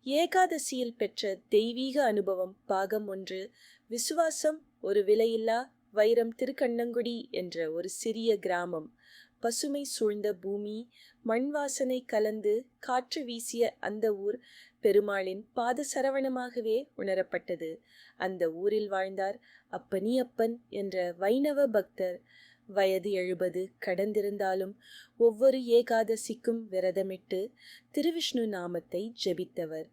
ஏகாதசியில் பெற்ற தெய்வீக அனுபவம் பாகம் 1. விசுவாசம் ஒரு விலையில்லா வைரம். திருக்கண்ணங்குடி என்ற ஒரு சிறிய கிராமம். பசுமை சூழ்ந்த பூமி, மண் வாசனை கலந்து காற்று வீசிய அந்த ஊர் பெருமாளின் பாத சரவணமாகவே உணரப்பட்டது. அந்த ஊரில் வாழ்ந்தார் அப்பனியப்பன் என்ற வைணவ பக்தர். வயது 70 கடந்திருந்தாலும் ஒவ்வொரு ஏகாதசிக்கும் விரதமிட்டு திருவிஷ்ணு நாமத்தை ஜெபித்தவர்.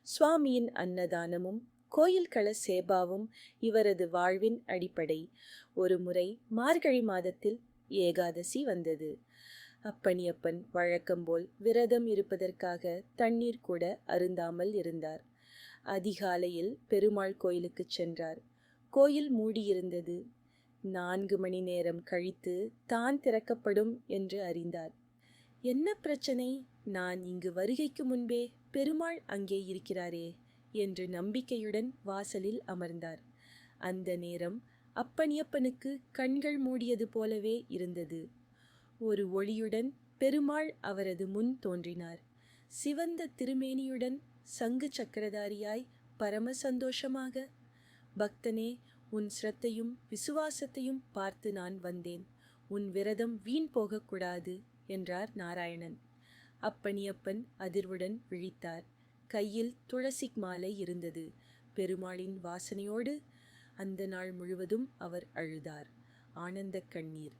சுவாமியின் அன்னதானமும் கோயில் கள சேபாவும் இவரது வாழ்வின் அடிப்படை. ஒரு முறை மார்கழி மாதத்தில் ஏகாதசி வந்தது. அப்பனியப்பன் வழக்கம்போல் விரதம் இருப்பதற்காக தண்ணீர் கூட அருந்தாமல் இருந்தார். அதிகாலையில் பெருமாள் கோயிலுக்கு சென்றார். கோயில் மூடியிருந்தது. 4 மணி நேரம் கழித்து தான் திறக்கப்படும் என்று அறிந்தார். என்ன பிரச்சனை? நான் இங்கு வருகைக்கு முன்பே பெருமாள் அங்கே இருக்கிறாரே என்று நம்பிக்கையுடன் வாசலில் அமர்ந்தார். அந்த நேரம் அப்பனியப்பனுக்கு கண்கள் மூடியது போலவே இருந்தது. ஒரு ஒளியுடன் பெருமாள் அவரது முன் தோன்றினார். சிவந்த திருமேனியுடன் சங்கு சக்கரதாரியாய் பரம சந்தோஷமாக. பக்தனே, உன் ஸ்ரத்தையும் விசுவாசத்தையும் பார்த்து நான் வந்தேன். உன் விரதம் வீண் போகக்கூடாது என்றார் நாராயணன். அப்பனியப்பன் அதிர்வுடன் விழித்தார். கையில் துளசி மாலை இருந்தது. பெருமாளின் வாசனையோடு அந்த நாள் முழுவதும் அவர் அழுதார். ஆனந்த கண்ணீர்.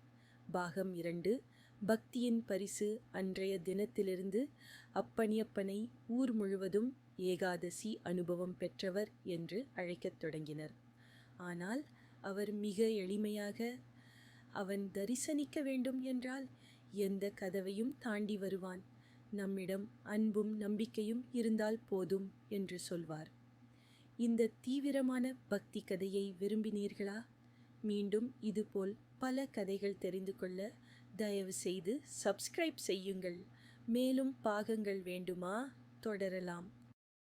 பாகம் 2. பக்தியின் பரிசு. அன்றைய தினத்திலிருந்து அப்பனியப்பனை ஊர் முழுவதும் ஏகாதசி அனுபவம் பெற்றவர் என்று அழைக்கத் தொடங்கினர். ஆனால் அவர் மிக எளிமையாக, அவன் தரிசனிக்க வேண்டும் என்றால் எந்த கதவையும் தாண்டி வருவான், நம்மிடம் அன்பும் நம்பிக்கையும் இருந்தால் போதும் என்று சொல்வார். இந்த தீவிரமான பக்தி கதையை விரும்பினீர்களா? மீண்டும் இதுபோல் பல கதைகள் தெரிந்து கொள்ள தயவு செய்து சப்ஸ்கிரைப் செய்யுங்கள். மேலும் பாகங்கள் வேண்டுமா? தொடரலாம்.